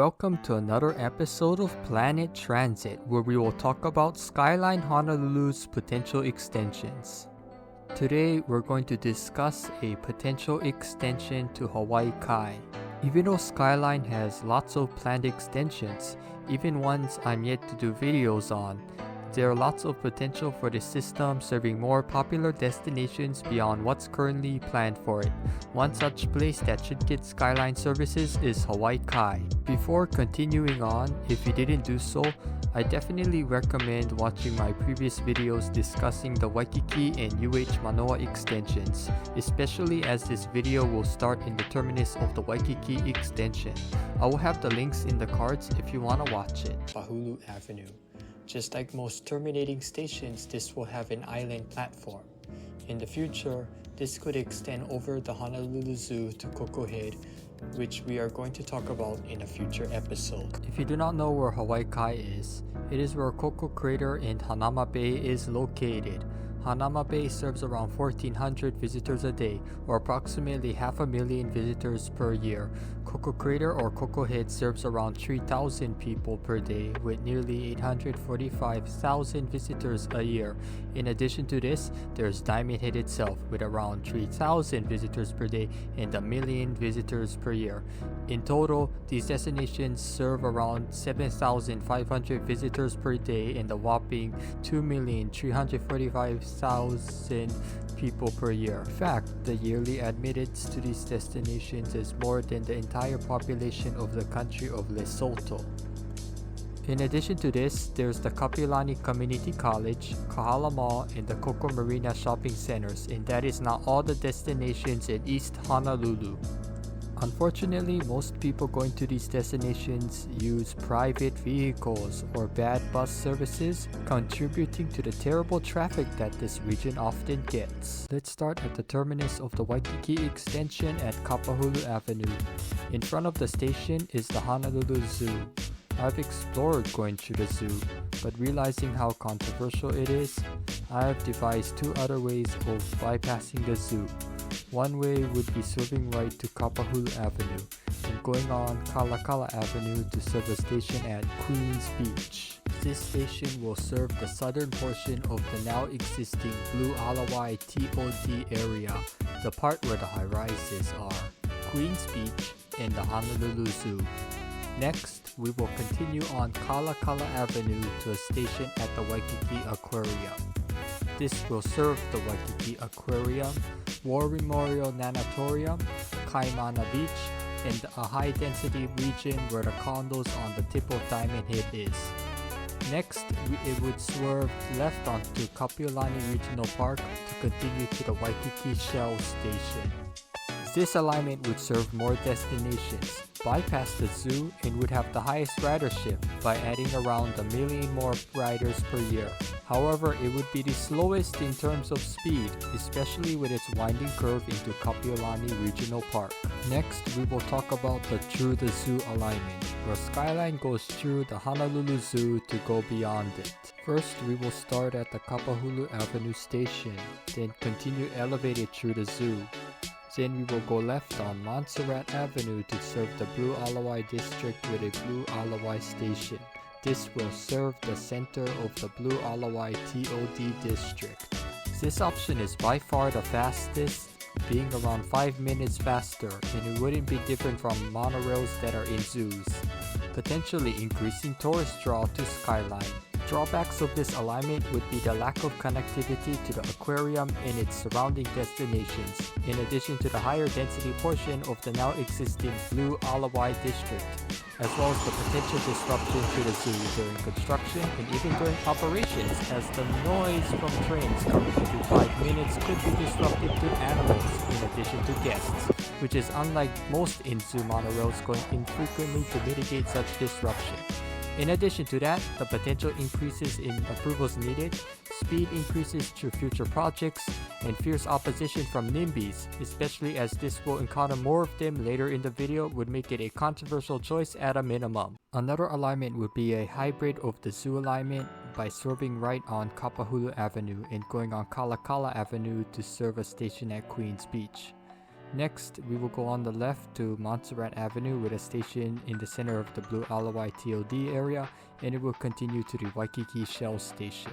welcome to another episode of Planet Transit, where we will talk about Skyline Honolulu's potential extensions. Today, we're going to discuss a potential extension to Hawaii Kai. Even though Skyline has lots of planned extensions, even ones I'm yet to do videos on, there are lots of potential for the system serving more popular destinations beyond what's currently planned for it. One such place that should get Skyline services is Hawaii Kai. Before continuing on, if you didn't do so, I definitely recommend watching my previous videos discussing the Waikiki and UH Manoa extensions, especially as this video will start in the terminus of the Waikiki extension. I will have the links in the cards if you want to watch it. Wahulu Avenue. Just like most terminating stations, this will have an island platform. In the future, this could extend over the Honolulu Zoo to Koko Head, which we are going to talk about in a future episode. If you do not know where Hawaii Kai is, it is where Koko Crater in Hanauma Bay is located. Hanauma Bay serves around 1,400 visitors a day, or approximately 500,000 visitors per year. Koko Crater or Koko Head serves around 3,000 people per day, with nearly 845,000 visitors a year. In addition to this, there's Diamond Head itself, with around 3,000 visitors per day and 1,000,000 visitors per year. In total, these destinations serve around 7,500 visitors per day and a whopping 2,345,000 people per year. In fact, the yearly admittance to these destinations is more than the entire population of the country of Lesotho. In addition to this, there's the Kapiolani Community College, Kahala Mall, and the Koko Marina shopping centers, and that is not all the destinations in East Honolulu. Unfortunately, most people going to these destinations use private vehicles or bad bus services, contributing to the terrible traffic that this region often gets. Let's start at the terminus of the Waikiki extension at Kapahulu Avenue. In front of the station is the Honolulu Zoo. I've explored going to the zoo, but realizing how controversial it is, I have devised two other ways of bypassing the zoo. One way would be swerving right to Kapahulu Avenue and going on Kalakala Avenue to serve a station at Queens Beach. This station will serve the southern portion of the now existing Blue Alawai TOD area, the part where the high-rises are, Queens Beach, and the Honolulu Zoo. Next, we will continue on Kalakala Avenue to a station at the Waikiki Aquarium. This will serve the Waikiki Aquarium, War Memorial Nanatorium, Kaimana Beach, and a high-density region where the condos on the tip of Diamond Head is. Next, it would swerve left onto Kapiolani Regional Park to continue to the Waikiki Shell Station. This alignment would serve more destinations, bypass the zoo, and would have the highest ridership by adding around 1,000,000 more riders per year. However, it would be the slowest in terms of speed, especially with its winding curve into Kapiolani Regional Park. Next, we will talk about the Through the Zoo alignment, where Skyline goes through the Honolulu Zoo to go beyond it. First, we will start at the Kapahulu Avenue station, then continue elevated through the zoo. Then we will go left on Montserrat Avenue to serve the Blue Alawai district with a Blue Alawai station. This will serve the center of the Blue Alawai TOD district. This option is by far the fastest, being around 5 minutes faster, and it wouldn't be different from monorails that are in zoos, potentially increasing tourist draw to Skyline. Drawbacks of this alignment would be the lack of connectivity to the aquarium and its surrounding destinations, in addition to the higher density portion of the now existing Blue Alawai district, as well as the potential disruption to the zoo during construction and even during operations, as the noise from trains coming every 5 minutes could be disruptive to animals in addition to guests, which is unlike most in-zoo monorails going infrequently to mitigate such disruption. In addition to that, the potential increases in approvals needed, speed increases through future projects, and fierce opposition from NIMBYs, especially as this will encounter more of them later in the video, would make it a controversial choice at a minimum. Another alignment would be a hybrid of the zoo alignment by swerving right on Kapahulu Avenue and going on Kalakala Avenue to serve a station at Queens Beach. Next, we will go on the left to Montserrat Avenue with a station in the center of the Blue Alawai TOD area, and it will continue to the Waikiki Shell Station.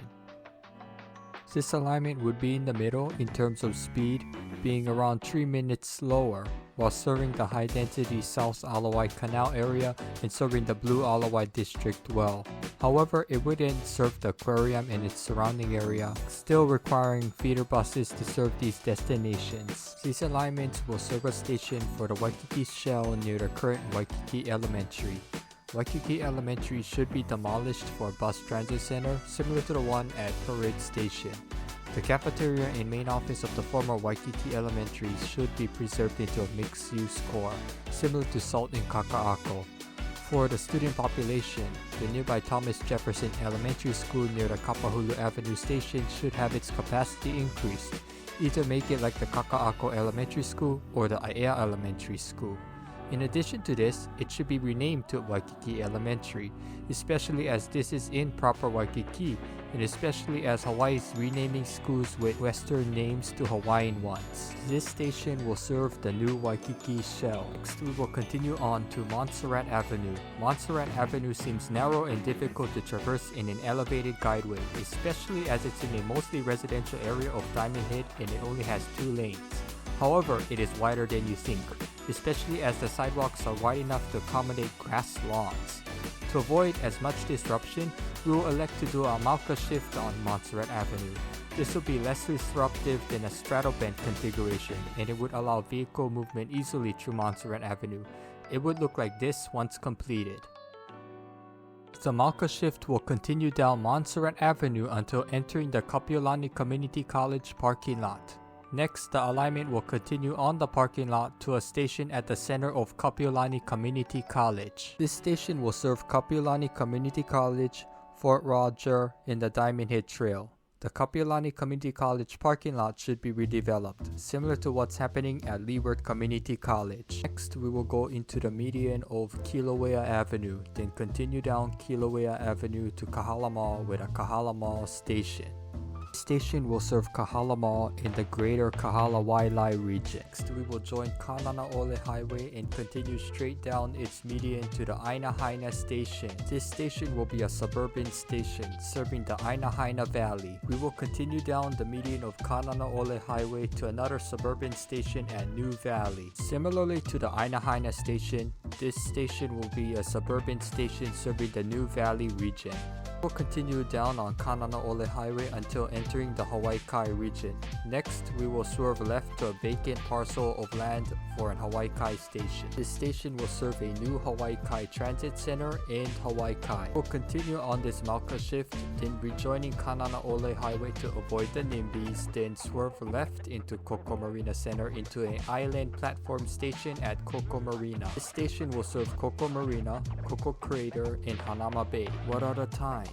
This alignment would be in the middle in terms of speed, being around 3 minutes slower, while serving the high-density South Alawai Canal area and serving the Blue Alawai district well. However, it wouldn't serve the aquarium and its surrounding area, still requiring feeder buses to serve these destinations. These alignments will serve a station for the Waikiki Shell near the current Waikiki Elementary. Waikiki Elementary should be demolished for a bus transit center similar to the one at Parade Station. The cafeteria and main office of the former Waikiki Elementary should be preserved into a mixed-use core, similar to Salt in Kaka'ako. For the student population, the nearby Thomas Jefferson Elementary School near the Kapahulu Avenue Station should have its capacity increased, either make it like the Kaka'ako Elementary School or the Aiea Elementary School. In addition to this, it should be renamed to Waikiki Elementary, especially as this is in proper Waikiki, and especially as Hawaii is renaming schools with Western names to Hawaiian ones. This station will serve the new Waikiki Shell. Next, we will continue on to Montserrat Avenue. Montserrat Avenue seems narrow and difficult to traverse in an elevated guideway, especially as it's in a mostly residential area of Diamond Head and it only has 2 lanes. However, it is wider than you think, especially as the sidewalks are wide enough to accommodate grass lawns. To avoid as much disruption, we will elect to do a Mauka shift on Montserrat Avenue. This will be less disruptive than a straddle bend configuration, and it would allow vehicle movement easily through Montserrat Avenue. It would look like this once completed. The Mauka shift will continue down Montserrat Avenue until entering the Kapiolani Community College parking lot. Next, the alignment will continue on the parking lot to a station at the center of Kapiolani Community College. This station will serve Kapiolani Community College, Fort Roger, and the Diamond Head Trail. The Kapiolani Community College parking lot should be redeveloped, similar to what's happening at Leeward Community College. Next, we will go into the median of Kilauea Avenue, then continue down Kilauea Avenue to Kahala Mall with a Kahala Mall station. This station will serve Kahala Mall in the greater Kahala Wailai region. Next, we will join Kananaole Highway and continue straight down its median to the Ainahaina Station. This station will be a suburban station serving the Ainahaina Valley. We will continue down the median of Kananaole Highway to another suburban station at New Valley. Similarly to the Ainahaina Station, this station will be a suburban station serving the New Valley region. We'll continue down on Kananaole Highway until entering the Hawaii Kai region. Next, we will swerve left to a vacant parcel of land for an Hawaii Kai station. This station will serve a new Hawaii Kai Transit Center and Hawaii Kai. We'll continue on this Mauka shift, then rejoining Kananaole Highway to avoid the NIMBYs, then swerve left into Koko Marina Center into an island platform station at Koko Marina. This station will serve Koko Marina, Koko Crater, and Hanama Bay. What are the times?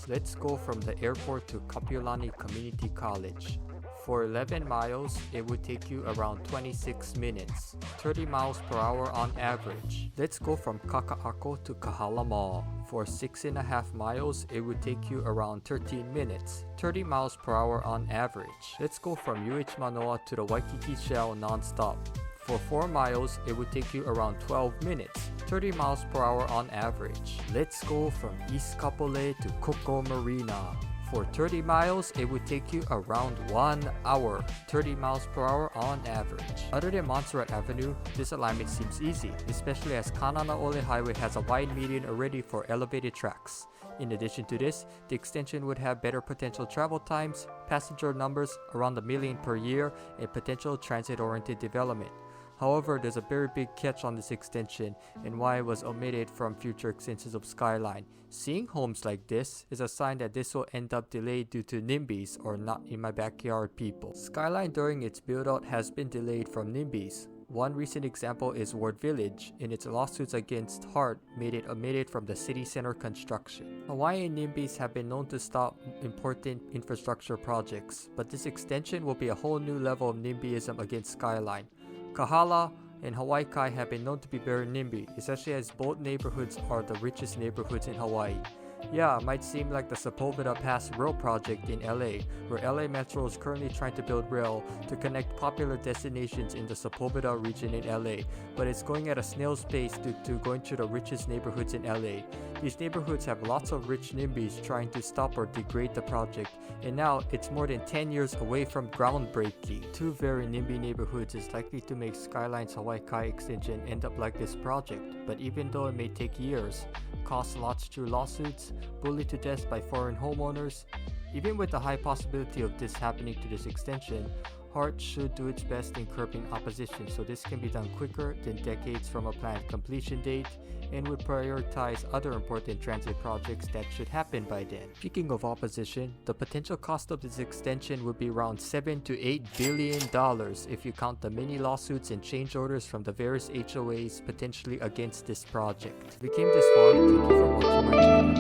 Let's go from the airport to Kapiolani Community College. For 11 miles, it would take you around 26 minutes, 30 miles per hour on average. Let's go from Kaka'ako to Kahala Mall. For 6.5 miles, it would take you around 13 minutes, 30 miles per hour on average. Let's go from UH Manoa to the Waikiki Shell non-stop. For 4 miles, it would take you around 12 minutes, 30 miles per hour on average. Let's go from East Kapolei to Koko Marina. For 30 miles, it would take you around 1 hour, 30 miles per hour on average. Other than Montserrat Avenue, this alignment seems easy, especially as Kananaole Highway has a wide median already for elevated tracks. In addition to this, the extension would have better potential travel times, passenger numbers around 1 million per year, and potential transit-oriented development. However, there's a very big catch on this extension and why it was omitted from future extensions of Skyline. Seeing homes like this is a sign that this will end up delayed due to NIMBYs or not in my backyard people. Skyline during its build-out has been delayed from NIMBYs. One recent example is Ward Village, and its lawsuits against Hart made it omitted from the city center construction. Hawaiian NIMBYs have been known to stop important infrastructure projects, but this extension will be a whole new level of NIMBYism against Skyline. Kahala and Hawaii Kai have been known to be very NIMBY, especially as both neighborhoods are the richest neighborhoods in Hawaii. Yeah, might seem like the Sepulveda Pass Rail project in LA, where LA Metro is currently trying to build rail to connect popular destinations in the Sepulveda region in LA, but it's going at a snail's pace due to going to the richest neighborhoods in LA. These neighborhoods have lots of rich NIMBYs trying to stop or degrade the project, and now it's more than 10 years away from groundbreaking. Two very NIMBY neighborhoods is likely to make Skyline's Hawaii Kai extension end up like this project, but even though it may take years, cost lots through lawsuits, bullied to death by foreign homeowners, even with the high possibility of this happening to this extension, HART should do its best in curbing opposition so this can be done quicker than decades from a planned completion date and would prioritize other important transit projects that should happen by then. Speaking of opposition, the potential cost of this extension would be around $7 to $8 billion if you count the many lawsuits and change orders from the various HOAs potentially against this project. If you came this far, thank you for watching my channel.